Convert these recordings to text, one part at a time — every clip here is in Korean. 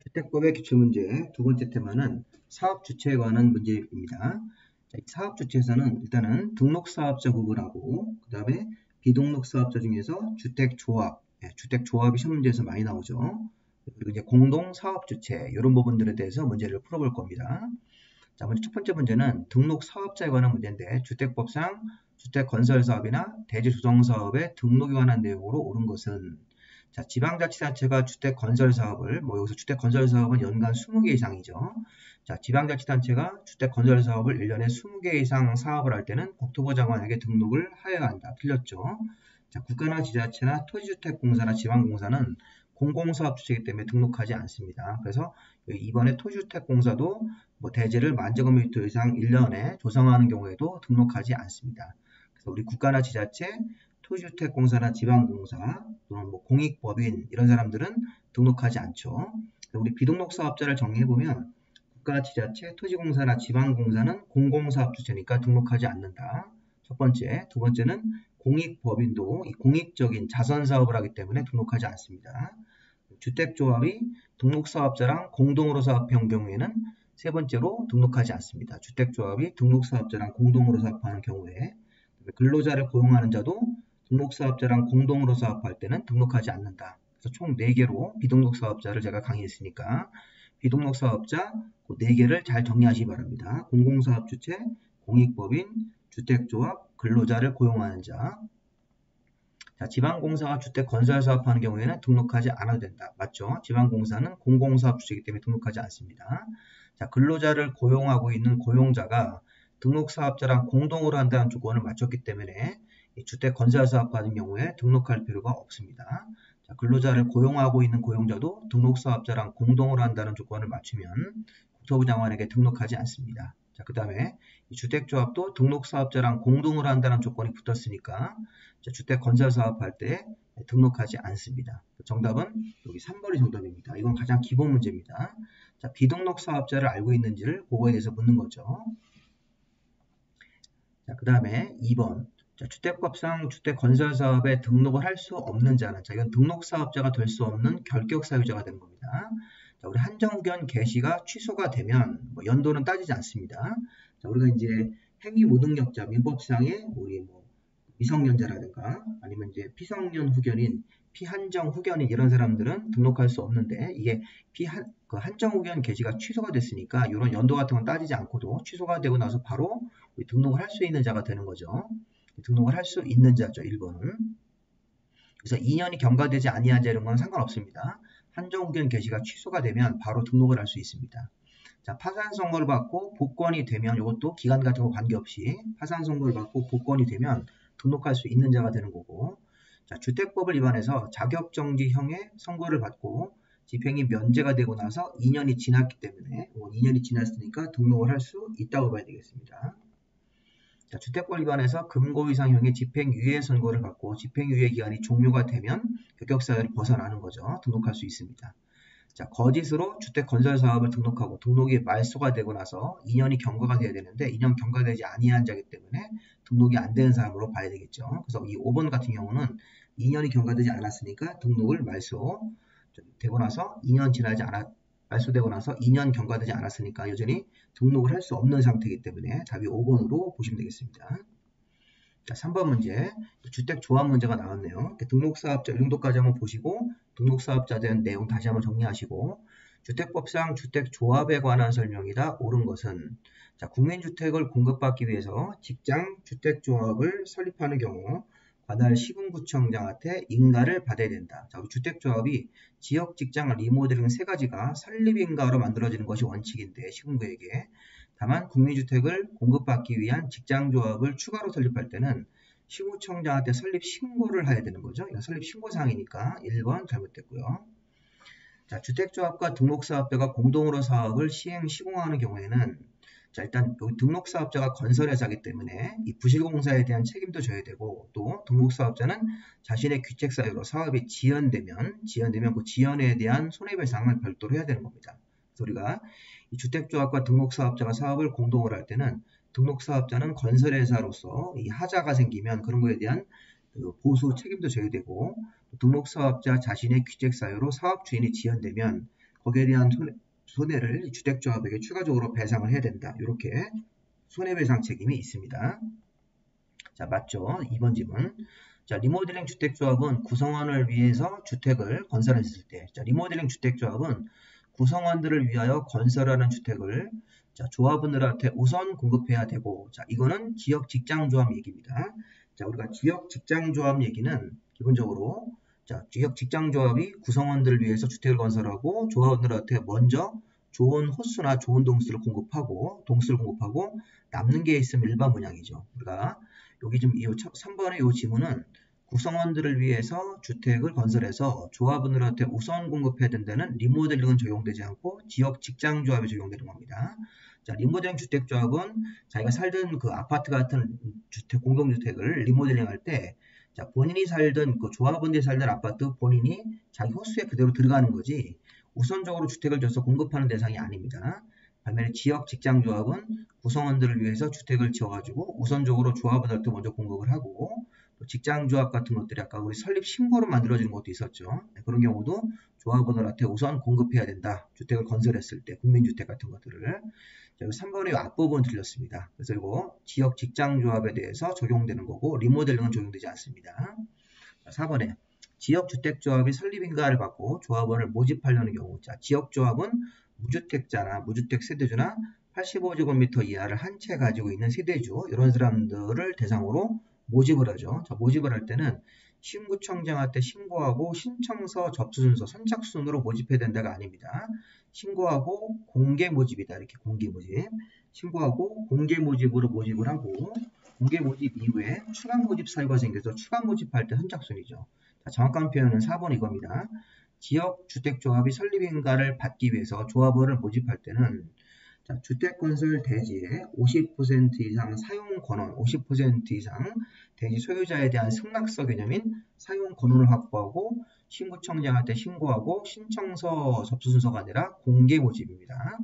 주택법의 기출문제 두 번째 테마는 사업주체에 관한 문제입니다. 이 사업주체에서는 일단은 등록사업자 구분하고 그 다음에 비등록사업자 중에서 주택조합, 주택조합이 시험 문제에서 많이 나오죠. 그리고 이제 공동사업주체 이런 부분들에 대해서 문제를 풀어볼 겁니다. 자, 먼저 첫 번째 문제는 등록사업자에 관한 문제인데 주택법상 주택건설사업이나 대지조성사업의 등록에 관한 내용으로 옳은 것은 자, 지방자치단체가 주택건설사업을, 여기서 주택건설사업은 연간 20개 이상이죠. 자, 지방자치단체가 주택건설사업을 1년에 20개 이상 사업을 할 때는 국토부 장관에게 등록을 하여야 한다. 틀렸죠. 자, 국가나 지자체나 토지주택공사나 지방공사는 공공사업 주체이기 때문에 등록하지 않습니다. 그래서 이번에 토지주택공사도 대지를 10,000제곱미터 이상 1년에 조성하는 경우에도 등록하지 않습니다. 그래서 우리 국가나 지자체, 토지주택공사나 지방공사 또는 공익법인 이런 사람들은 등록하지 않죠. 우리 비등록사업자를 정리해보면 국가, 지자체, 토지공사나 지방공사는 공공사업 주체니까 등록하지 않는다. 첫 번째. 두 번째는 공익법인도 공익적인 자선사업을 하기 때문에 등록하지 않습니다. 주택조합이 등록사업자랑 공동으로 사업한 경우에는 세 번째로 등록하지 않습니다. 주택조합이 등록사업자랑 공동으로 사업하는 경우에 근로자를 고용하는 자도 등록사업자랑 공동으로 사업할 때는 등록하지 않는다. 그래서 총 4개로 비등록사업자를 제가 강의했으니까 비등록사업자 4개를 잘 정리하시기 바랍니다. 공공사업주체, 공익법인, 주택조합, 근로자를 고용하는 자. 자, 지방공사가 주택건설사업하는 경우에는 등록하지 않아도 된다. 맞죠? 지방공사는 공공사업주체이기 때문에 등록하지 않습니다. 자, 근로자를 고용하고 있는 고용자가 등록사업자랑 공동으로 한다는 조건을 맞췄기 때문에 주택건설사업 같은 경우에 등록할 필요가 없습니다. 자, 근로자를 고용하고 있는 고용자도 등록사업자랑 공동으로 한다는 조건을 맞추면 국토부 장관에게 등록하지 않습니다. 자, 그 다음에 주택조합도 등록사업자랑 공동으로 한다는 조건이 붙었으니까 주택건설사업 할 때 등록하지 않습니다. 정답은 여기 3번이 정답입니다. 이건 가장 기본 문제입니다. 자, 비등록사업자를 알고 있는지를 그거에 대해서 묻는 거죠. 자, 그 다음에 2번. 자, 주택법상 주택건설사업에 등록을 할 수 없는 자는, 자, 이건 등록사업자가 될 수 없는 결격사유자가 되는 겁니다. 자, 우리 한정견 개시가 취소가 되면 연도는 따지지 않습니다. 자, 우리가 이제 행위무능력자, 민법상의 우리 미성년자라든가 아니면 이제 피성년 후견인, 피한정 후견인 이런 사람들은 등록할 수 없는데 이게 한정 후견 개시가 취소가 됐으니까 이런 연도 같은 건 따지지 않고도 취소가 되고 나서 바로 등록을 할 수 있는 자가 되는 거죠. 등록을 할 수 있는 자죠. 1번은. 그래서 2년이 경과되지 아니한 자 이런 건 상관없습니다. 한정후견 개시가 취소가 되면 바로 등록을 할 수 있습니다. 자, 파산 선고를 받고 복권이 되면 이것도 기간 같은 거 관계없이 파산 선고를 받고 복권이 되면 등록할 수 있는 자가 되는 거고, 자, 주택법을 위반해서 자격정지형의 선고를 받고 집행이 면제가 되고 나서 2년이 지났기 때문에 2년이 지났으니까 등록을 할 수 있다고 봐야 되겠습니다. 자, 주택법 위반해서 금고 이상형의 집행유예 선고를 받고 집행유예 기간이 종료가 되면 결격사유를 벗어나는 거죠. 등록할 수 있습니다. 자, 거짓으로 주택건설사업을 등록하고 등록이 말소가 되고 나서 2년이 경과가 돼야 되는데 2년 경과되지 아니한 자이기 때문에 등록이 안 되는 사람으로 봐야 되겠죠. 그래서 이 5번 같은 경우는 2년이 경과되지 않았으니까 등록을 말소되고 나서 2년 지나지 않았 말소되고 나서 2년 경과되지 않았으니까 여전히 등록을 할 수 없는 상태이기 때문에 답이 5번으로 보시면 되겠습니다. 자, 3번 문제. 주택조합 문제가 나왔네요. 등록사업자 이 정도까지 한번 보시고 등록사업자에 대한 내용 다시 한번 정리하시고 주택법상 주택조합에 관한 설명이다. 옳은 것은 자, 국민주택을 공급받기 위해서 직장 주택조합을 설립하는 경우 관할 시군구청장한테 인가를 받아야 된다. 자, 주택조합이 지역 직장 리모델링 3가지가 설립인가로 만들어지는 것이 원칙인데 시군구에게 다만 국민주택을 공급받기 위한 직장조합을 추가로 설립할 때는 시군구청장한테 설립 신고를 해야 되는 거죠. 이건 설립 신고사항이니까 1번 잘못됐고요. 자, 주택조합과 등록사업자가 공동으로 사업을 시행하는 경우에는 자, 일단 여기 등록사업자가 건설회사이기 때문에 이 부실공사에 대한 책임도 져야 되고 또 등록사업자는 자신의 귀책사유로 사업이 지연되면 그 지연에 대한 손해배상을 별도로 해야 되는 겁니다. 그래서 우리가 이 주택조합과 등록사업자가 사업을 공동으로 할 때는 등록사업자는 건설회사로서 이 하자가 생기면 그런 거에 대한 보수 책임도 져야 되고 등록사업자 자신의 귀책사유로 사업 주인이 지연되면 거기에 대한 손해를 주택조합에게 추가적으로 배상을 해야 된다. 이렇게 손해배상 책임이 있습니다. 자, 맞죠? 2번 질문. 자, 리모델링 주택조합은 구성원을 위해서 주택을 건설했을 때, 자, 리모델링 주택조합은 구성원들을 위하여 건설하는 주택을 자, 조합원들한테 우선 공급해야 되고, 자, 이거는 지역 직장조합 얘기입니다. 자, 우리가 지역 직장조합 얘기는 기본적으로 자, 지역 직장조합이 구성원들을 위해서 주택을 건설하고 조합원들한테 먼저 좋은 호수나 좋은 동수를 공급하고 남는 게 있으면 일반 분양이죠. 우리가 여기 좀 3번의 이 지문은 구성원들을 위해서 주택을 건설해서 조합원들한테 우선 공급해야 된다는 리모델링은 적용되지 않고 지역 직장조합에 적용되는 겁니다. 자, 리모델링 주택조합은 자기가 살던 그 아파트 같은 주택, 공동주택을 리모델링 할 때 자, 본인이 살던 그 조합원들이 살던 아파트 본인이 자기 호수에 그대로 들어가는 거지 우선적으로 주택을 줘서 공급하는 대상이 아닙니다. 반면에 지역 직장조합은 구성원들을 위해서 주택을 지어가지고 우선적으로 조합원들한테 먼저 공급을 하고 또 직장조합 같은 것들이 아까 우리 설립 신고로 만들어지는 것도 있었죠. 그런 경우도 조합원들한테 우선 공급해야 된다. 주택을 건설했을 때 국민주택 같은 것들을. 자, 3번의 앞부분 틀렸습니다. 그래서 이거 지역 직장조합에 대해서 적용되는 거고 리모델링은 적용되지 않습니다. 자, 4번에 지역주택조합이 설립인가를 받고 조합원을 모집하려는 경우 자, 지역조합은 무주택자나 무주택 세대주나 85제곱미터 이하를 한 채 가지고 있는 세대주 이런 사람들을 대상으로 모집을 하죠. 자, 모집을 할 때는 신구청장한테 신고하고 신청서 접수 순서 선착순으로 모집해야 된다가 아닙니다. 신고하고 공개 모집이다. 이렇게 공개 모집. 신고하고 공개 모집으로 모집을 하고 공개 모집 이후에 추가 모집 사유가 생겨서 추가 모집할 때 선착순이죠. 자, 정확한 표현은 4번 이겁니다. 지역주택조합이 설립인가를 받기 위해서 조합원을 모집할 때는 자, 주택건설 대지의 50% 이상 사용 권원, 50% 이상 대지 소유자에 대한 승낙서 개념인 사용 권원을 확보하고 신구청장한테 신고하고 신청서 접수 순서가 아니라 공개 모집입니다.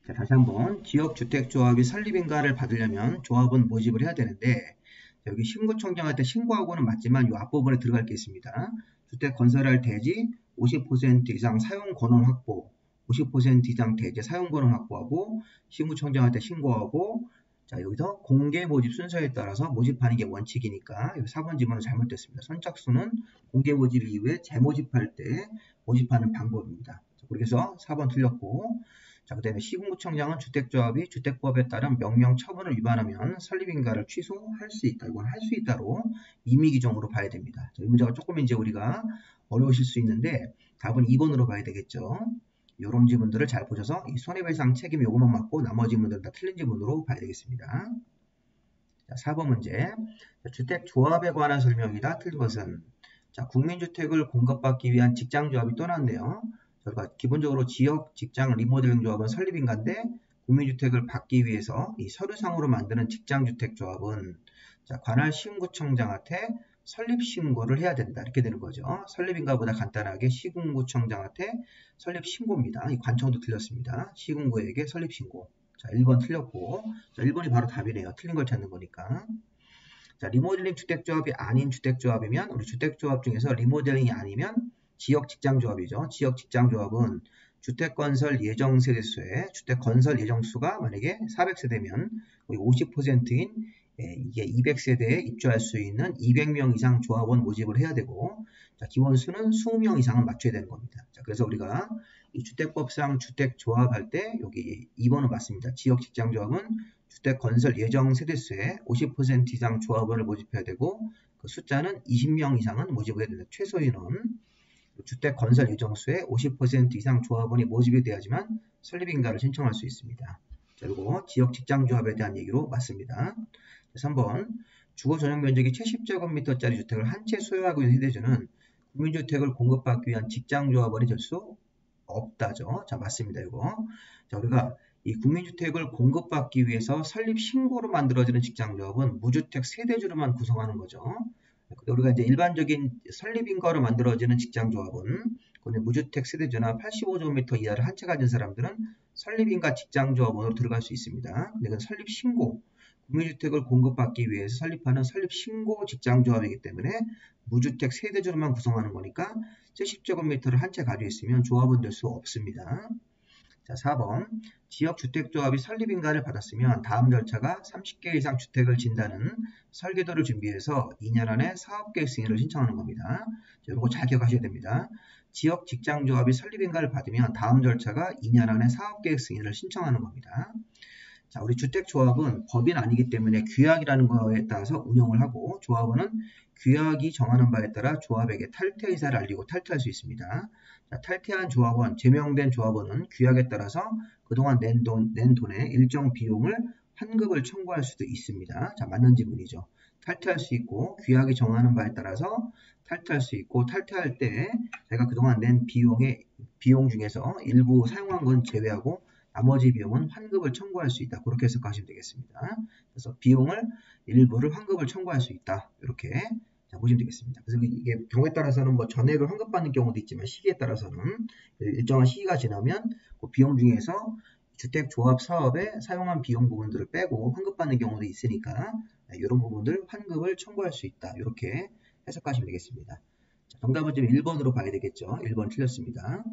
자, 다시 한번 지역주택조합이 설립인가를 받으려면 조합원 모집을 해야 되는데 여기 신구청장한테 신고하고는 맞지만 이 앞부분에 들어갈 게 있습니다. 주택 건설할 대지 50% 이상 사용 권원 확보 50% 이상 대지 사용 권원 확보하고 신구청장한테 신고하고 자 여기서 공개 모집 순서에 따라서 모집하는 게 원칙이니까 여기 4번 지문은 잘못됐습니다. 선착순은 공개 모집 이후에 재모집할 때 모집하는 방법입니다. 그래서 4번 틀렸고 자, 그 다음에 시군구청장은 주택조합이 주택법에 따른 명령 처분을 위반하면 설립인가를 취소할 수 있다. 이건 할 수 있다로 임의규정으로 봐야 됩니다. 자, 이 문제가 조금 이제 우리가 어려우실 수 있는데 답은 2번으로 봐야 되겠죠. 이런 지문들을 잘 보셔서 이 손해배상 책임 요것만 맞고 나머지 문들은 다 틀린 지문으로 봐야 되겠습니다. 자, 4번 문제. 자, 주택조합에 관한 설명이다. 틀린 것은 자, 국민주택을 공급받기 위한 직장조합이 떠났네요. 저희가 기본적으로 지역 직장 리모델링 조합은 설립인가인데 국민주택을 받기 위해서 이 서류상으로 만드는 직장주택조합은 자, 관할 시군구청장한테 설립신고를 해야 된다. 이렇게 되는 거죠. 설립인가보다 간단하게 시군구청장한테 설립신고입니다. 이 관청도 틀렸습니다. 시군구에게 설립신고. 자, 1번 틀렸고 자, 1번이 바로 답이네요. 틀린 걸 찾는 거니까. 자, 리모델링 주택조합이 아닌 주택조합이면 우리 주택조합 중에서 리모델링이 아니면 지역직장조합이죠. 지역직장조합은 주택건설 예정세대수에 주택건설 예정수가 만약에 400세대면 50%인 이게 200세대에 입주할 수 있는 200명 이상 조합원 모집을 해야 되고 자, 기본수는 20명 이상은 맞춰야 되는 겁니다. 자, 그래서 우리가 이 주택법상 주택조합할 때 여기 2번은 맞습니다. 지역직장조합은 주택건설 예정세대수에 50% 이상 조합원을 모집해야 되고 그 숫자는 20명 이상은 모집을 해야 된다. 최소 인원 주택 건설 예정수의 50% 이상 조합원이 모집이 돼야지만 설립인가를 신청할 수 있습니다. 자, 그리고 지역 직장조합에 대한 얘기로 맞습니다. 3번 주거 전용 면적이 70제곱미터짜리 주택을 한 채 소유하고 있는 세대주는 국민주택을 공급받기 위한 직장조합원이 될 수 없다죠. 자, 맞습니다. 이거. 자, 우리가 이 국민주택을 공급받기 위해서 설립 신고로 만들어지는 직장조합은 무주택 세대주로만 구성하는 거죠. 우리가 이제 일반적인 설립인가로 만들어지는 직장조합은 무주택 세대주나 85제곱미터 이하를 한 채 가진 사람들은 설립인가 직장조합원으로 들어갈 수 있습니다. 근데 그건 설립신고, 구매주택을 공급받기 위해서 설립하는 설립신고 직장조합이기 때문에 무주택 세대주로만 구성하는 거니까 70제곱미터를 한 채 가지고 있으면 조합은 될 수 없습니다. 자, 4번 지역주택조합이 설립인가를 받았으면 다음 절차가 30개 이상 주택을 진다는 설계도를 준비해서 2년 안에 사업계획 승인을 신청하는 겁니다. 이거 잘 기억하셔야 됩니다. 지역직장조합이 설립인가를 받으면 다음 절차가 2년 안에 사업계획 승인을 신청하는 겁니다. 자, 우리 주택조합은 법인 아니기 때문에 규약이라는 거에 따라서 운영을 하고 조합원은 규약이 정하는 바에 따라 조합에게 탈퇴 의사를 알리고 탈퇴할 수 있습니다. 자, 탈퇴한 조합원, 제명된 조합원은 규약에 따라서 그동안 낸 돈의 일정 비용을 환급을 청구할 수도 있습니다. 자, 맞는 지문이죠. 탈퇴할 수 있고 규약이 정하는 바에 따라서 탈퇴할 수 있고 탈퇴할 때 제가 그동안 낸 비용 중에서 일부 사용한 건 제외하고 나머지 비용은 환급을 청구할 수 있다. 그렇게 해석하시면 되겠습니다. 그래서 비용을 일부를 환급을 청구할 수 있다. 이렇게 보시면 되겠습니다. 그래서 이게 경우에 따라서는 뭐 전액을 환급받는 경우도 있지만 시기에 따라서는 일정한 시기가 지나면 그 비용 중에서 주택조합 사업에 사용한 비용 부분들을 빼고 환급받는 경우도 있으니까 이런 부분들 환급을 청구할 수 있다. 이렇게 해석하시면 되겠습니다. 자, 정답은 지금 1번으로 봐야 되겠죠. 1번 틀렸습니다.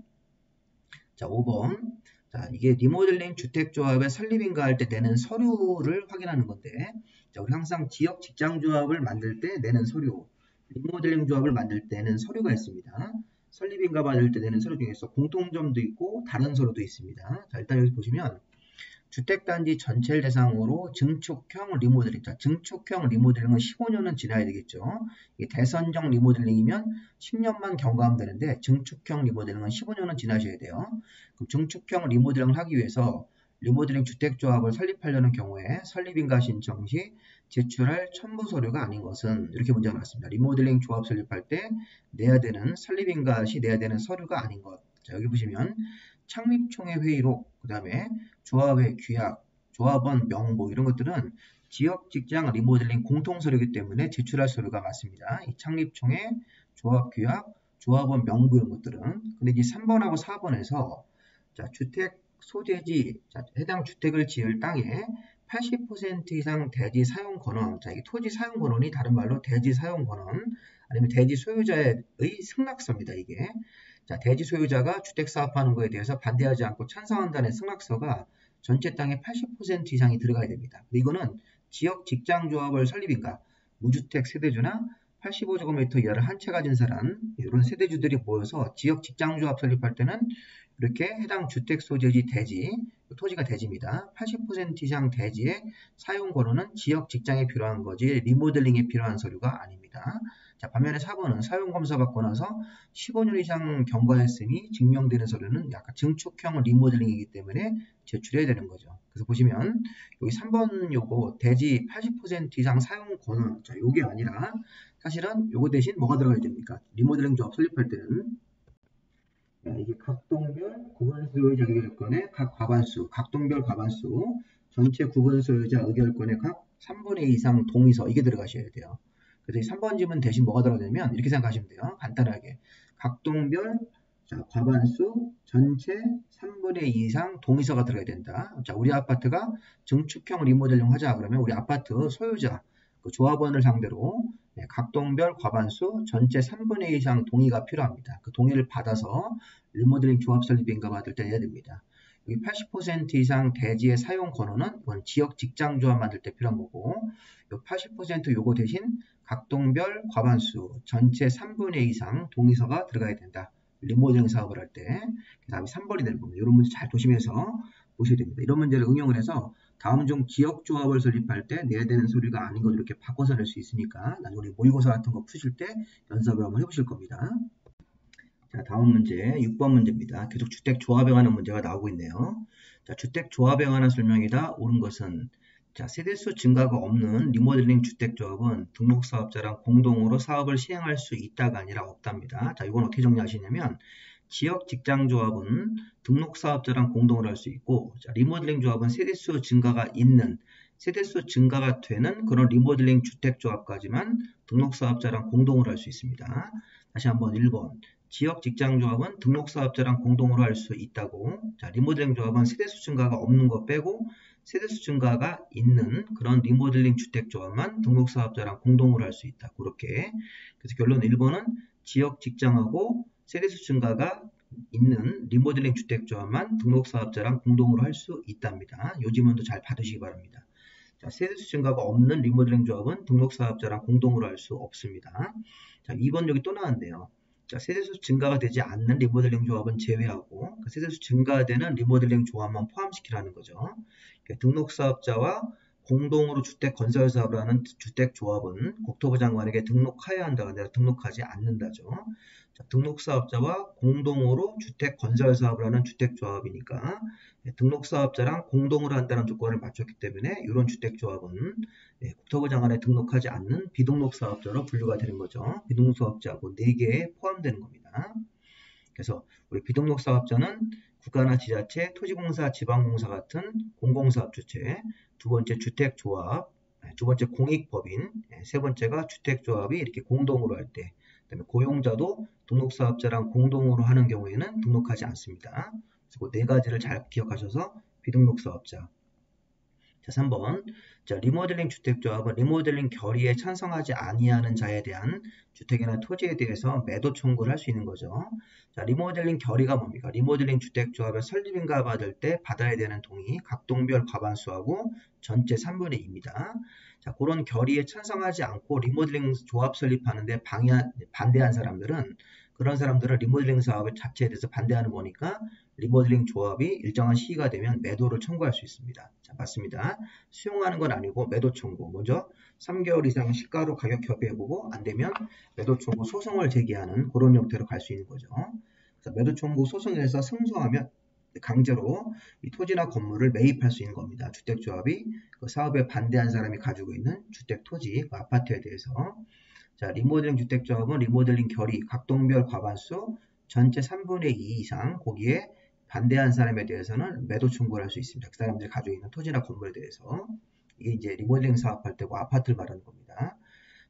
자, 5번. 자, 이게 리모델링 주택조합의 설립인가 할 때 내는 서류를 확인하는 건데, 자, 우리 항상 지역 직장조합을 만들 때 내는 서류, 리모델링 조합을 만들 때는 서류가 있습니다. 설립인가 받을 때 내는 서류 중에서 공통점도 있고 다른 서류도 있습니다. 자, 일단 여기 보시면 주택단지 전체를 대상으로 증축형 리모델링. 자, 증축형 리모델링은 15년은 지나야 되겠죠. 이게 대선적 리모델링이면 10년만 경과하면 되는데 증축형 리모델링은 15년은 지나셔야 돼요. 그럼 증축형 리모델링을 하기 위해서 리모델링 주택조합을 설립하려는 경우에 설립인가 신청 시 제출할 첨부 서류가 아닌 것은 이렇게 문제가 나왔습니다. 리모델링 조합 설립할 때 내야 되는 설립인가 시 내야 되는 서류가 아닌 것. 자, 여기 보시면 창립총회 회의록, 그 다음에 조합의 규약, 조합원 명부 이런 것들은 지역 직장 리모델링 공통서류이기 때문에 제출할 서류가 맞습니다. 이 창립총회, 조합 규약, 조합원 명부 이런 것들은. 근데 이제 3번하고 4번에서 자, 주택 소재지, 자, 해당 주택을 지을 땅의 80% 이상 대지 사용 권원, 자, 이 토지 사용 권원이 다른 말로 대지 사용 권원, 아니면 대지 소유자의 승낙서입니다, 이게. 자, 대지 소유자가 주택 사업하는 거에 대해서 반대하지 않고 찬성한다는 승낙서가 전체 땅의 80% 이상이 들어가야 됩니다. 이거는 지역 직장조합을 설립인가, 무주택 세대주나 85제곱미터 이하를 한 채 가진 사람, 이런 세대주들이 모여서 지역 직장조합 설립할 때는 이렇게 해당 주택 소재지 대지, 토지가 대지입니다. 80% 이상 대지의 사용 권한은 지역 직장에 필요한 거지 리모델링에 필요한 서류가 아닙니다. 자, 반면에 4번은 사용 검사 받고 나서 15년 이상 경과했으니 증명되는 서류는 약간 증축형 리모델링이기 때문에 제출해야 되는 거죠. 그래서 보시면 여기 3번 요거 대지 80% 이상 사용 권한, 자, 요게 아니라 사실은 요거 대신 뭐가 들어가야 됩니까? 리모델링 조합 설립할 때는 이게 각동별 구분 소유자 의결권의 각 과반수, 각동별 과반수, 전체 구분 소유자 의결권의 각 3분의 2 이상 동의서 이게 들어가셔야 돼요. 그래서 이 3번 지문 대신 뭐가 들어가냐면 이렇게 생각하시면 돼요. 간단하게 각동별 자, 과반수 전체 3분의 2 이상 동의서가 들어가야 된다. 자, 우리 아파트가 증축형 리모델링 하자 그러면 우리 아파트 소유자 그 조합원을 상대로 각동별 과반수 전체 3분의 2 이상 동의가 필요합니다. 그 동의를 받아서 리모델링 조합 설립인가 받을 때 해야 됩니다. 여기 80% 이상 대지의 사용 권한은 이건 지역 직장 조합 만들 때 필요한 거고, 이 80% 요거 대신 각동별 과반수 전체 3분의 2 이상 동의서가 들어가야 된다. 리모델링 사업을 할 때. 그 다음에 3번이 되는 겁니다. 이런 문제 잘 보시면서 보셔야 됩니다. 이런 문제를 응용을 해서 다음 중 지역조합을 설립할 때 내야 되는 서류가 아닌 걸 이렇게 바꿔서 낼 수 있으니까 나중에 모의고사 같은 거 푸실 때 연습을 한번 해보실 겁니다. 자, 다음 문제 6번 문제입니다. 계속 주택조합에 관한 문제가 나오고 있네요. 자, 주택조합에 관한 설명이다. 옳은 것은 자, 세대수 증가가 없는 리모델링 주택조합은 등록사업자랑 공동으로 사업을 시행할 수 있다가 아니라 없답니다. 자, 이건 어떻게 정리하시냐면 지역 직장조합은 등록사업자랑 공동으로 할 수 있고, 자, 리모델링 조합은 세대수 증가가 있는, 세대수 증가가 되는 그런 리모델링 주택조합까지만 등록사업자랑 공동으로 할 수 있습니다. 다시 한번 1번. 지역 직장조합은 등록사업자랑 공동으로 할 수 있다고, 자, 리모델링 조합은 세대수 증가가 없는 거 빼고 세대수 증가가 있는 그런 리모델링 주택조합만 등록사업자랑 공동으로 할 수 있다. 그렇게. 그래서 결론 1번은 지역 직장하고 세대수 증가가 있는 리모델링 주택조합만 등록사업자랑 공동으로 할 수 있답니다. 요 지문도 잘 받으시기 바랍니다. 자, 세대수 증가가 없는 리모델링 조합은 등록사업자랑 공동으로 할 수 없습니다. 자, 2번 여기 또 나왔네요. 자, 세대수 증가가 되지 않는 리모델링 조합은 제외하고 세대수 증가되는 리모델링 조합만 포함시키라는 거죠. 그러니까 등록사업자와 공동으로 주택 건설 사업을 하는 주택조합은 국토부 장관에게 등록해야 한다가 아니라 등록하지 않는다죠. 자, 등록사업자와 공동으로 주택 건설 사업을 하는 주택조합이니까 등록사업자랑 공동으로 한다는 조건을 맞췄기 때문에 이런 주택조합은 국토부 장관에 등록하지 않는 비등록사업자로 분류가 되는 거죠. 비등록사업자하고 4개에 포함되는 겁니다. 그래서 우리 비등록사업자는 국가나 지자체, 토지공사, 지방공사 같은 공공사업 주체, 두 번째 주택조합, 두 번째 공익법인, 세 번째가 주택조합이 이렇게 공동으로 할 때, 그다음에 고용자도 등록사업자랑 공동으로 하는 경우에는 등록하지 않습니다. 그래서 그 4가지를 잘 기억하셔서 비등록사업자. 자, 3번. 자, 리모델링 주택조합은 리모델링 결의에 찬성하지 아니하는 자에 대한 주택이나 토지에 대해서 매도 청구를 할 수 있는 거죠. 자, 리모델링 결의가 뭡니까? 리모델링 주택조합의 설립인가 받을 때 받아야 되는 동의, 각동별 과반수하고 전체 3분의 2입니다. 자, 그런 결의에 찬성하지 않고 리모델링 조합 설립하는데 반대한 사람들은 그런 사람들은 리모델링 사업 자체에 대해서 반대하는 거니까 리모델링 조합이 일정한 시기가 되면 매도를 청구할 수 있습니다. 자, 맞습니다. 수용하는 건 아니고 매도 청구. 먼저 3개월 이상 시가로 가격 협의해보고 안 되면 매도 청구 소송을 제기하는 그런 형태로 갈 수 있는 거죠. 그래서 매도 청구 소송에서 승소하면 강제로 이 토지나 건물을 매입할 수 있는 겁니다. 주택조합이 그 사업에 반대한 사람이 가지고 있는 주택 토지, 그 아파트에 대해서. 자, 리모델링 주택조합은 리모델링 결의, 각동별 과반수, 전체 3분의 2 이상 거기에 반대한 사람에 대해서는 매도 청구를 할 수 있습니다. 그 사람들이 가지고 있는 토지나 건물에 대해서. 이게 이제 리모델링 사업할 때고 아파트를 말하는 겁니다.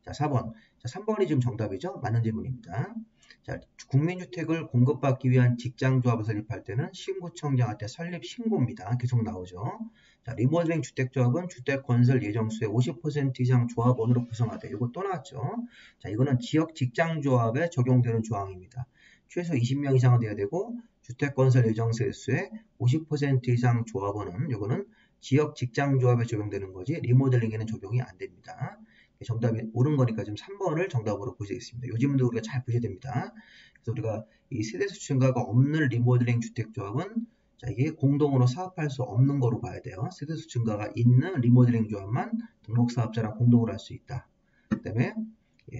자, 4번. 자, 3번이 지금 정답이죠? 맞는 질문입니다. 자, 국민주택을 공급받기 위한 직장조합을 설립할 때는 신구청장한테 설립 신고입니다. 계속 나오죠. 자, 리모델링 주택조합은 주택 건설 예정수의 50% 이상 조합원으로 구성하되 이거 또 나왔죠. 자, 이거는 지역 직장조합에 적용되는 조항입니다. 최소 20명 이상은 돼야 되고 주택 건설 예정수의 50% 이상 조합원은 이거는 지역 직장조합에 적용되는 거지 리모델링에는 적용이 안 됩니다. 정답이 옳은 거니까 지금 3번을 정답으로 보시겠습니다. 요 질문도 우리가 잘 보셔야 됩니다. 그래서 우리가 이 세대수 증가가 없는 리모델링 주택조합은 자, 이게 공동으로 사업할 수 없는 거로 봐야 돼요. 세대수 증가가 있는 리모델링 조합만 등록사업자랑 공동으로 할 수 있다. 그 다음에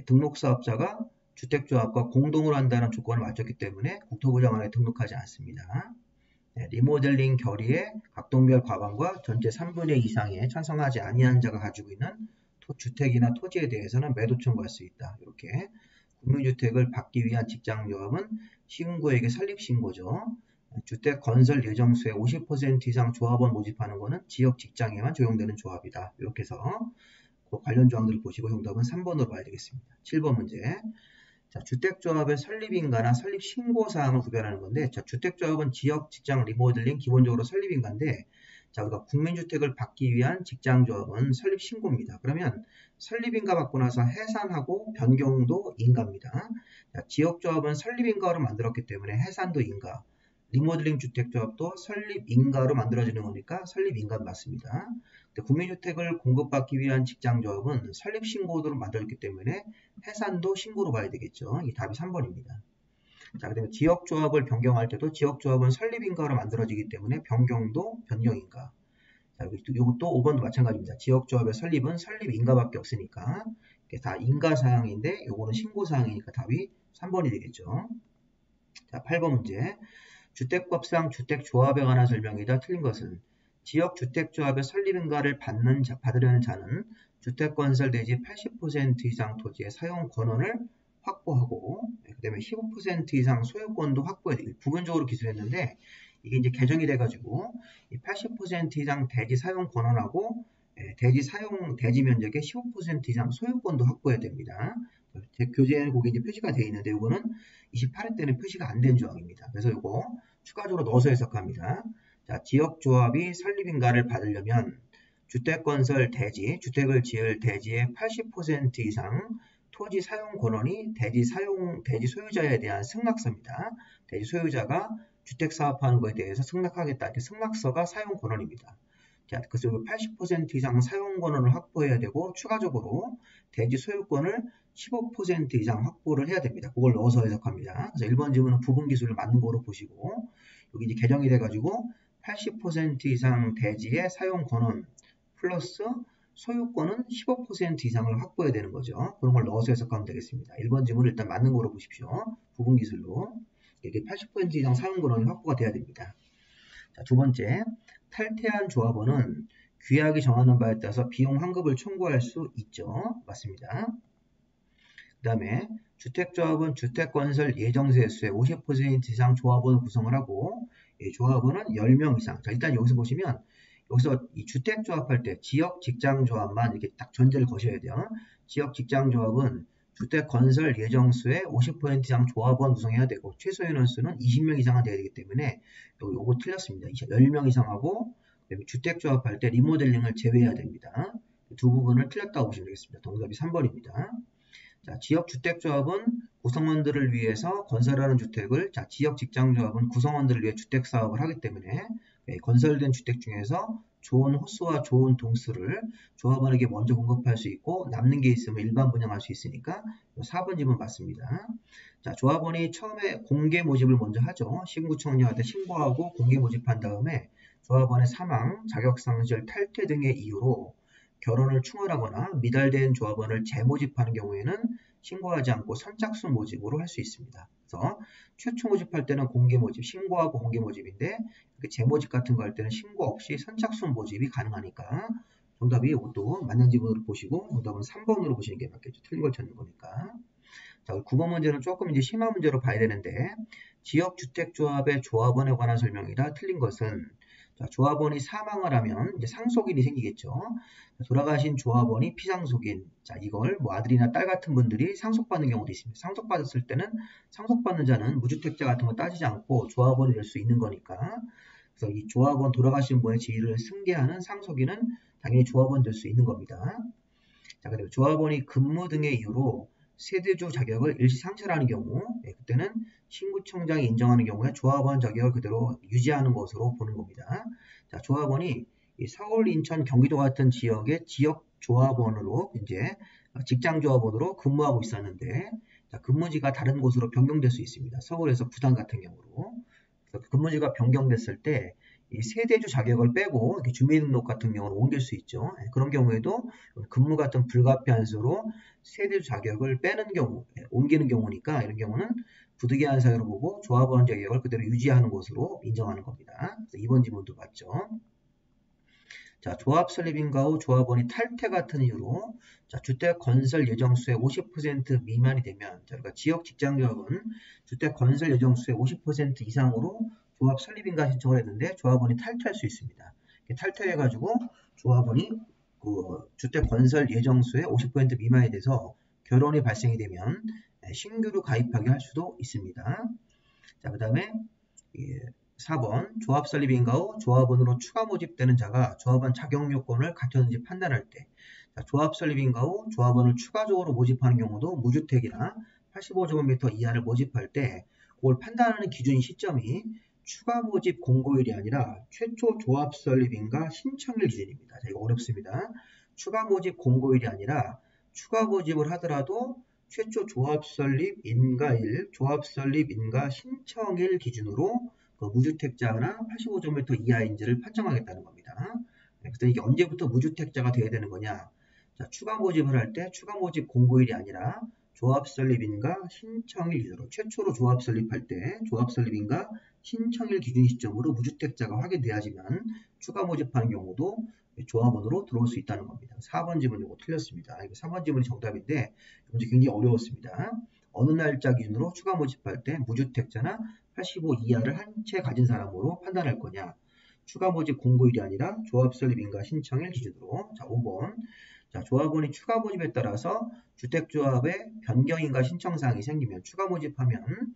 등록사업자가 주택조합과 공동으로 한다는 조건을 맞췄기 때문에 국토부 장관에 등록하지 않습니다. 리모델링 결의에 각동별 과반과 전체 3분의 2 이상에 찬성하지 아니한 자가 가지고 있는 주택이나 토지에 대해서는 매도 청구할 수 있다. 이렇게 국민주택을 받기 위한 직장조합은 신고에게 설립신고죠. 주택 건설 예정수의 50% 이상 조합원 모집하는 것은 지역 직장에만 적용되는 조합이다. 이렇게 해서 그 관련 조항들을 보시고 정답은 3번으로 봐야 되겠습니다. 7번 문제. 자, 주택조합의 설립인가나 설립신고사항을 구별하는 건데, 자, 주택조합은 지역 직장 리모델링 기본적으로 설립인가인데, 자, 우리가 국민주택을 받기 위한 직장조합은 설립신고입니다. 그러면 설립인가 받고 나서 해산하고 변경도 인가입니다. 자, 지역조합은 설립인가로 만들었기 때문에 해산도 인가. 리모델링 주택조합도 설립인가로 만들어지는 거니까 설립인가 맞습니다. 국민주택을 공급받기 위한 직장조합은 설립신고로 만들었기 때문에 해산도 신고로 봐야 되겠죠. 이 답이 3번입니다. 자, 그다음에 지역조합을 변경할 때도 지역조합은 설립인가로 만들어지기 때문에 변경도 변경인가. 자, 이것도 5번도 마찬가지입니다. 지역조합의 설립은 설립인가밖에 없으니까 이게 다 인가사항인데 이거는 신고사항이니까 답이 3번이 되겠죠. 자, 8번 문제. 주택법상 주택조합에 관한 설명이다. 틀린 것은 지역주택조합의 설립인가를 받으려는 자는 주택건설대지 80% 이상 토지의 사용 권한을 확보하고 그 다음에 15% 이상 소유권도 확보해야 돼요. 부분적으로 기술했는데 이게 이제 개정이 돼가지고 80% 이상 대지 사용 권한하고 대지 면적의 15% 이상 소유권도 확보해야 됩니다. 교재에는 거기 이제 표시가 되어 있는데 이거는 28회 때는 표시가 안 된 조항입니다. 그래서 이거 추가적으로 넣어서 해석합니다. 자, 지역조합이 설립인가를 받으려면 주택건설 대지, 주택을 지을 대지의 80% 이상 토지 사용 권한이 대지 소유자에 대한 승낙서입니다. 대지 소유자가 주택 사업하는 것에 대해서 승낙하겠다. 이렇게 승낙서가 사용 권한입니다. 자, 그래서 80% 이상 사용 권한을 확보해야 되고 추가적으로 대지 소유권을 15% 이상 확보를 해야 됩니다. 그걸 넣어서 해석합니다. 그래서 1번 지문은 부분 기술을 맞는 거로 보시고 여기 이제 개정이 돼가지고 80% 이상 대지의 사용 권한 플러스 소유권은 15% 이상을 확보해야 되는 거죠. 그런 걸 넣어서 해석하면 되겠습니다. 1번 지문을 일단 맞는 거로 보십시오. 부분 기술로. 이게 80% 이상 사용 권한이 확보가 돼야 됩니다. 자, 두 번째, 탈퇴한 조합원은 규약이 정하는 바에 따라서 비용 환급을 청구할 수 있죠. 맞습니다. 그 다음에 주택조합은 주택건설 예정세수의 50% 이상 조합원을 구성을 하고 조합원은 10명 이상. 자, 일단 여기서 보시면 여기서 이 주택조합할 때 지역 직장조합만 이렇게 딱 전제를 거셔야 돼요. 지역 직장조합은 주택건설 예정수의 50% 이상 조합원 구성해야 되고 최소 인원수는 20명 이상은 돼야 되기 때문에 요거 틀렸습니다. 10명 이상하고 주택조합할 때 리모델링을 제외해야 됩니다. 두 부분을 틀렸다고 보시면 되겠습니다. 정답이 3번입니다. 자, 지역 주택조합은 구성원들을 위해서 건설하는 주택을, 자, 지역 직장조합은 구성원들을 위해 주택 사업을 하기 때문에 건설된 주택 중에서 좋은 호수와 좋은 동수를 조합원에게 먼저 공급할 수 있고 남는 게 있으면 일반 분양할 수 있으니까 4번 지문 맞습니다. 자, 조합원이 처음에 공개 모집을 먼저 하죠. 신구청량한테 신고하고 공개 모집한 다음에 조합원의 사망, 자격상실, 탈퇴 등의 이유로 결혼을 충원하거나 미달된 조합원을 재모집하는 경우에는 신고하지 않고 선착순 모집으로 할 수 있습니다. 그래서 최초 모집할 때는 공개 모집, 신고하고 공개 모집인데 재모집 같은 거 할 때는 신고 없이 선착순 모집이 가능하니까 정답이 이것도 맞는 지문으로 보시고 정답은 3번으로 보시는 게 맞겠죠. 틀린 걸 찾는 거니까. 자, 9번 문제는 조금 이제 심한 문제로 봐야 되는데 지역주택조합의 조합원에 관한 설명이다. 틀린 것은 자, 조합원이 사망을 하면 이제 상속인이 생기겠죠. 돌아가신 조합원이 피상속인. 자, 이걸 뭐 아들이나 딸 같은 분들이 상속받는 경우도 있습니다. 상속받았을 때는 상속받는 자는 무주택자 같은 거 따지지 않고 조합원이 될 수 있는 거니까. 그래서 이 조합원 돌아가신 분의 지위를 승계하는 상속인은 당연히 조합원 될 수 있는 겁니다. 자, 그리고 조합원이 근무 등의 이유로 세대주 자격을 일시 상실하는 경우, 그때는 신구청장이 인정하는 경우에 조합원 자격을 그대로 유지하는 것으로 보는 겁니다. 자, 조합원이 서울, 인천, 경기도 같은 지역의 지역 조합원으로 이제 직장 조합원으로 근무하고 있었는데 자, 근무지가 다른 곳으로 변경될 수 있습니다. 서울에서 부산 같은 경우로. 그래서 근무지가 변경됐을 때 이 세대주 자격을 빼고 이렇게 주민등록 같은 경우는 옮길 수 있죠. 그런 경우에도 근무 같은 불가피한 수로 세대주 자격을 빼는 경우, 옮기는 경우니까 이런 경우는 부득이한 사유로 보고 조합원 자격을 그대로 유지하는 것으로 인정하는 겁니다. 그래서 이번 지문도 맞죠. 자, 조합 설립인가 후 조합원이 탈퇴 같은 이유로 자, 주택 건설 예정수의 50% 미만이 되면 자, 그러니까 지역 직장조합은 주택 건설 예정수의 50% 이상으로 조합 설립인가 신청을 했는데 조합원이 탈퇴할 수 있습니다. 탈퇴해가지고 조합원이 그 주택 건설 예정수의 50% 미만이 돼서 결혼이 발생이 되면 신규로 가입하게 할 수도 있습니다. 자, 그 다음에 4번 조합 설립인가 후 조합원으로 추가 모집되는 자가 조합원 자격 요건을 갖췄는지 판단할 때 자, 조합 설립인가 후 조합원을 추가적으로 모집하는 경우도 무주택이나 85제곱미터 이하를 모집할 때 그걸 판단하는 기준 시점이 추가 모집 공고일이 아니라 최초 조합 설립인가 신청일 기준입니다. 자, 이거 어렵습니다. 추가 모집 공고일이 아니라 추가 모집을 하더라도 최초 조합 설립 인가일, 조합 설립 인가 신청일 기준으로 그 무주택자나 85제곱미터 이하인지를 판정하겠다는 겁니다. 그래서 이게 언제부터 무주택자가 돼야 되는 거냐? 자, 추가 모집을 할 때 추가 모집 공고일이 아니라 조합 설립인가 신청일 기준으로 최초로 조합 설립할 때 조합 설립인가 신청일 기준 시점으로 무주택자가 확인돼야지만 추가 모집하는 경우도 조합원으로 들어올 수 있다는 겁니다. 4번 지문 이거 틀렸습니다. 3번 지문이 정답인데 문제 굉장히 어려웠습니다. 어느 날짜 기준으로 추가 모집할 때 무주택자나 85 이하를 한 채 가진 사람으로 판단할 거냐? 추가 모집 공고일이 아니라 조합 설립인가 신청일 기준으로. 자, 5번. 자, 조합원이 추가 모집에 따라서 주택조합의 변경인가 신청사항이 생기면 추가 모집하면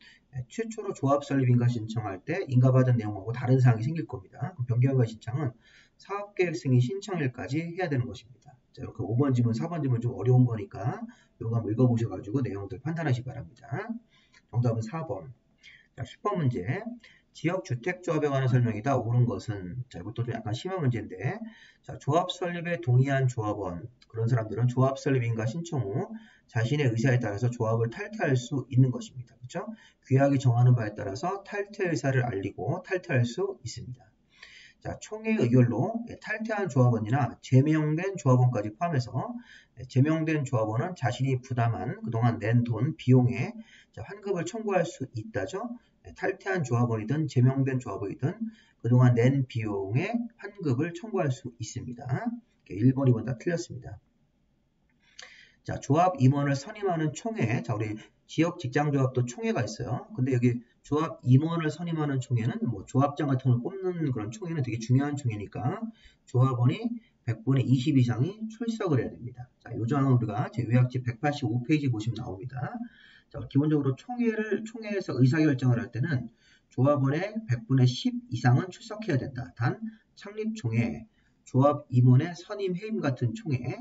최초로 조합 설립인가 신청할 때 인가받은 내용하고 다른 사항이 생길 겁니다. 그럼 변경인가 신청은 사업계획 승인 신청일까지 해야 되는 것입니다. 자, 이렇게 5번 지문, 4번 지문 좀 어려운 거니까 이런 거 한번 읽어보셔가지고 내용들 판단하시기 바랍니다. 정답은 4번. 자, 10번 문제. 지역주택조합에 관한 설명이다. 옳은 것은, 자, 이것도 좀 약간 심한 문제인데, 자, 조합 설립에 동의한 조합원, 그런 사람들은 조합 설립인가 신청 후 자신의 의사에 따라서 조합을 탈퇴할 수 있는 것입니다. 그렇죠? 규약이 정하는 바에 따라서 탈퇴 의사를 알리고 탈퇴할 수 있습니다. 자, 총회 의결로 탈퇴한 조합원이나 제명된 조합원까지 포함해서 제명된 조합원은 자신이 부담한 그동안 낸 돈, 비용에 환급을 청구할 수 있다죠. 탈퇴한 조합원이든 제명된 조합원이든 그동안 낸 비용에 환급을 청구할 수 있습니다. 1번, 2번 다 틀렸습니다. 자, 조합 임원을 선임하는 총회. 자, 우리 지역 직장조합도 총회가 있어요. 근데 여기 조합 임원을 선임하는 총회는 뭐 조합장 같은 걸 뽑는 그런 총회는 되게 중요한 총회니까 조합원이 100분의 20 이상이 출석을 해야 됩니다. 자, 이 조항은 우리가 제 요약지 185페이지 보시면 나옵니다. 자, 기본적으로 총회에서 의사결정을 할 때는 조합원의 100분의 10 이상은 출석해야 된다. 단 창립총회, 조합 임원의 선임 해임 같은 총회,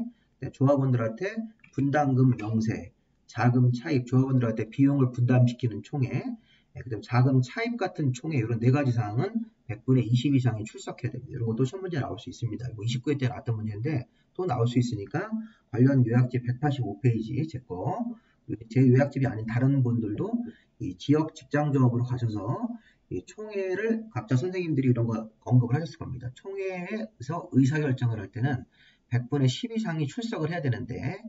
조합원들한테 분담금 명세, 자금 차입, 조합원들한테 비용을 분담시키는 총회, 그다음 자금 차입 같은 총회 이런 4가지 사항은 100분의 20 이상이 출석해야 됩니다. 이런 것도 시험 문제 나올 수 있습니다. 뭐 29회 때 나왔던 문제인데 또 나올 수 있으니까 관련 요약집 185페이지 제 요약집이 아닌 다른 분들도 이 지역 직장조합으로 가셔서 이 총회를 각자 선생님들이 이런 거 언급을 하셨을 겁니다. 총회에서 의사결정을 할 때는 100분의 10 이상이 출석을 해야 되는데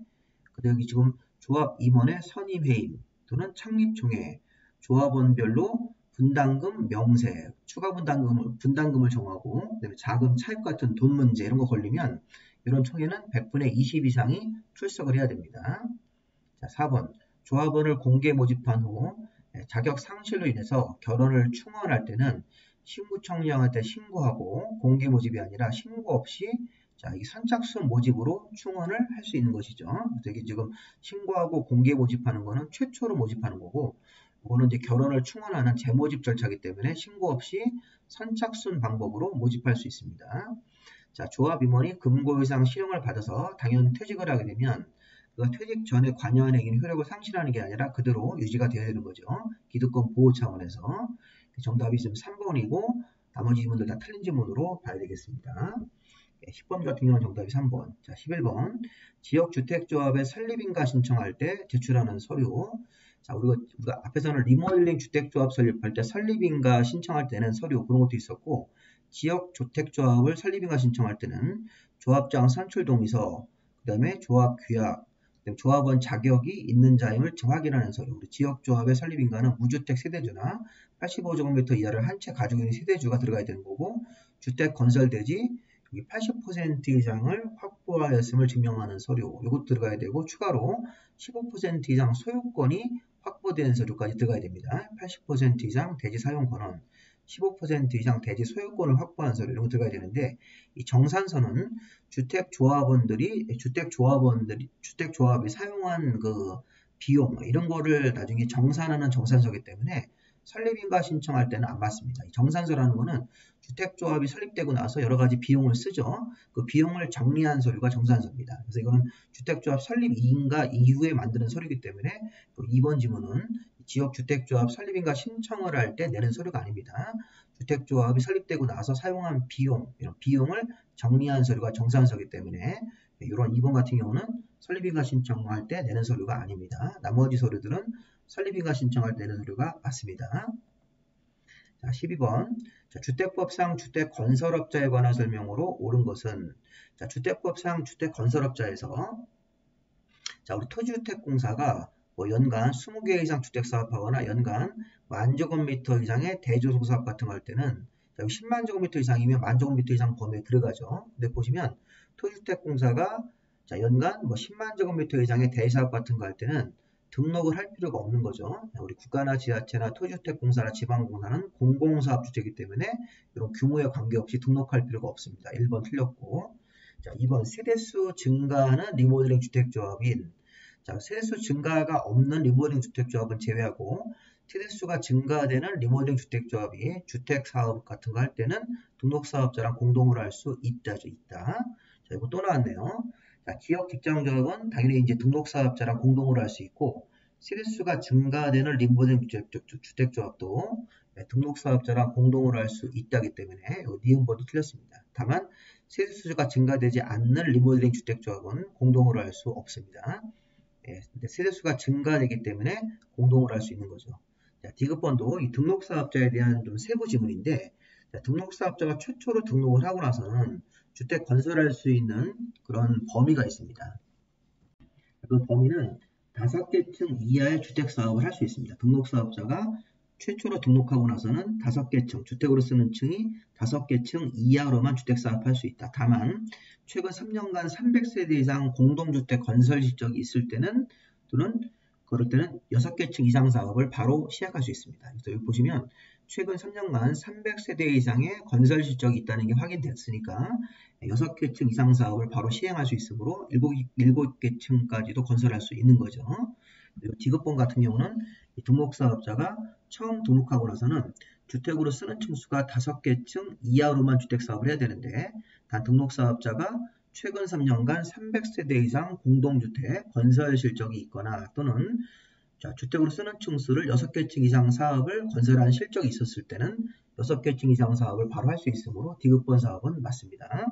여기 지금 조합 임원의 선임회의 또는 창립총회, 조합원별로 분담금 명세, 추가 분담금을 정하고 그다음에 자금 차입 같은 돈 문제 이런 거 걸리면 이런 총회는 100분의 20 이상이 출석을 해야 됩니다. 자, 4번. 조합원을 공개 모집한 후 자격 상실로 인해서 결혼을 충원할 때는 신구청장한테 신고하고 공개 모집이 아니라 신고 없이 자, 이 선착순 모집으로 충원을 할 수 있는 것이죠. 그래서 이게 지금 신고하고 공개 모집하는 거는 최초로 모집하는 거고, 이거는 이제 결혼을 충원하는 재모집 절차이기 때문에 신고 없이 선착순 방법으로 모집할 수 있습니다. 자, 조합 임원이 금고이상 실형을 받아서 당연 퇴직을 하게 되면 그 퇴직 전에 관여한 행위는 효력을 상실하는 게 아니라 그대로 유지가 되어야 되는 거죠. 기득권 보호 차원에서. 정답이 지금 3번이고 나머지 지문들 다 틀린 지문으로 봐야 되겠습니다. 10번 같은 경우는 정답이 3번. 자, 11번. 지역주택조합의 설립인가 신청할 때 제출하는 서류. 자, 우리가 앞에서는 리모델링 주택조합 설립할 때 설립인가 신청할 때는 서류 그런 것도 있었고, 지역주택조합을 설립인가 신청할 때는 조합장 선출 동의서, 그 다음에 조합 규약, 조합원 자격이 있는 자임을 확인하는 서류. 우리 지역조합의 설립인가는 무주택 세대주나 85제곱미터 이하를 한 채 가지고 있는 세대주가 들어가야 되는 거고, 주택 건설대지 80% 이상을 확보하였음을 증명하는 서류, 이것 들어가야 되고, 추가로 15% 이상 소유권이 확보된 서류까지 들어가야 됩니다. 80% 이상 대지 사용 권한, 15% 이상 대지 소유권을 확보한 서류, 이런 거 들어가야 되는데, 이 정산서는 주택조합이 사용한 그 비용, 이런 거를 나중에 정산하는 정산서이기 때문에 설립인가 신청할 때는 안 받습니다. 정산서라는 거는 주택조합이 설립되고 나서 여러 가지 비용을 쓰죠. 그 비용을 정리한 서류가 정산서입니다. 그래서 이거는 주택조합 설립 인가 이후에 만드는 서류이기 때문에 2번 지문은 지역주택조합 설립인가 신청을 할 때 내는 서류가 아닙니다. 주택조합이 설립되고 나서 사용한 비용, 이런 비용을 정리한 서류가 정산서이기 때문에 이런 2번 같은 경우는 설립인가 신청할 때 내는 서류가 아닙니다. 나머지 서류들은 설립인가 신청할 때 내는 서류가 맞습니다. 자, 12번. 자, 주택법상 주택건설업자에 관한 설명으로 옳은 것은, 자, 주택법상 주택건설업자에서, 자, 우리 토지주택공사가 연간 20개 이상 주택 사업하거나 연간 10,000제곱미터 이상의 대조소 사업 같은 거 할 때는 10만 제곱미터 이상이면 10,000제곱미터 이상 범위에 들어가죠. 근데 보시면 토지주택공사가 자, 연간 10만 제곱미터 이상의 대사업 같은 거 할 때는 등록을 할 필요가 없는 거죠. 우리 국가나 지자체나 토지주택공사나 지방공사는 공공사업주택이기 때문에 이런 규모에 관계없이 등록할 필요가 없습니다. 1번 틀렸고. 자, 2번 세대수 증가하는 리모델링 주택조합인, 자, 세대수 증가가 없는 리모델링 주택조합은 제외하고 세대수가 증가되는 리모델링 주택조합이 주택사업 같은 거 할 때는 등록사업자랑 공동으로 할 수 있다죠. 있다. 자, 이거 또 나왔네요. 자, 기업 직장조합은 당연히 이제 등록사업자랑 공동으로 할 수 있고 세대수가 증가되는 리모델링 주택조합도 등록사업자랑 공동으로 할 수 있다기 때문에 니은번도 틀렸습니다. 다만 세대수가 증가되지 않는 리모델링 주택조합은 공동으로 할 수 없습니다. 근데 세대수가 증가되기 때문에 공동으로 할 수 있는 거죠. 자, 디귿번도 이 등록사업자에 대한 좀 세부 지문인데, 자, 등록사업자가 최초로 등록을 하고 나서는 주택 건설할 수 있는 그런 범위가 있습니다. 그 범위는 5개 층 이하의 주택사업을 할 수 있습니다. 등록사업자가 최초로 등록하고 나서는 5개 층, 주택으로 쓰는 층이 5개 층 이하로만 주택사업 할 수 있다. 다만 최근 3년간 300세대 이상 공동주택 건설 실적이 있을 때는 또는 그럴 때는 6개 층 이상 사업을 바로 시작할 수 있습니다. 그래서 여기 보시면 최근 3년간 300세대 이상의 건설 실적이 있다는 게 확인됐으니까 6개 층 이상 사업을 바로 시행할 수 있으므로 7개 층까지도 건설할 수 있는 거죠. 그리고 디귿번 같은 경우는 등록사업자가 처음 등록하고 나서는 주택으로 쓰는 층수가 5개 층 이하로만 주택사업을 해야 되는데 단 등록사업자가 최근 3년간 300세대 이상 공동주택 건설 실적이 있거나 또는 주택으로 쓰는 층수를 6개 층 이상 사업을 건설한 실적이 있었을 때는 6개 층 이상 사업을 바로 할 수 있으므로 디귿번 사업은 맞습니다.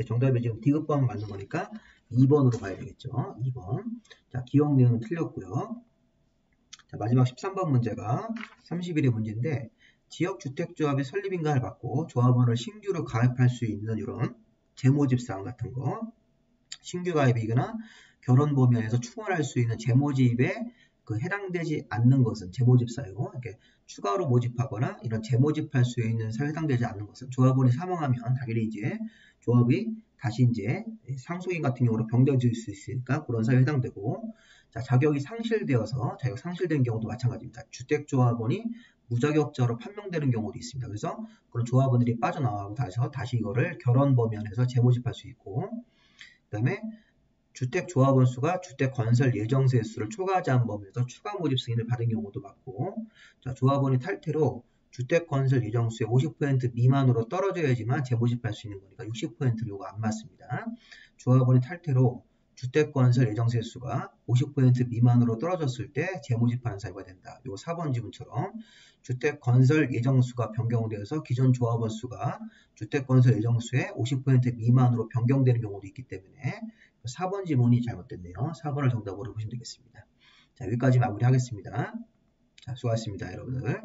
정답이 지금 디귿번 맞는 거니까 2번으로 가야 되겠죠. 2번. 자, 기억 내용은 틀렸고요. 자, 마지막 13번 문제가 31의 문제인데 지역주택조합의 설립인가를 받고 조합원을 신규로 가입할 수 있는 이런 재모집사항 같은 거, 신규 가입이거나 결혼 범위에서 충원할 수 있는 재모집에 해당되지 않는 것은 재모집사이고, 이렇게 추가로 모집하거나 이런 재모집할 수 있는 사유에 해당되지 않는 것은 조합원이 사망하면 당연히 이제 조합이 다시 이제 상속인 같은 경우로 변경될 수 있으니까 그런 사유에 해당되고, 자, 자격이 상실되어서 자격 상실된 경우도 마찬가지입니다. 주택조합원이 무자격자로 판명되는 경우도 있습니다. 그래서 그런 조합원들이 빠져나가고 다시 이거를 결혼 범위 안에서 재모집할 수 있고, 그 다음에 주택조합원 수가 주택 건설 예정세 수를 초과하지 않은 범위에서 추가 모집 승인을 받은 경우도 많고, 자, 조합원이 탈퇴로 주택 건설 예정수의 50% 미만으로 떨어져야지만 재모집할 수 있는 거니까 60%는 이거 안 맞습니다. 조합원이 탈퇴로 주택 건설 예정세 수가 50% 미만으로 떨어졌을 때 재모집하는 사유가 된다. 요 4번 지문처럼 주택 건설 예정수가 변경되어서 기존 조합원 수가 주택 건설 예정수의 50% 미만으로 변경되는 경우도 있기 때문에 4번 지문이 잘못됐네요. 4번을 정답으로 보시면 되겠습니다. 자, 여기까지 마무리하겠습니다. 자, 수고하셨습니다, 여러분들.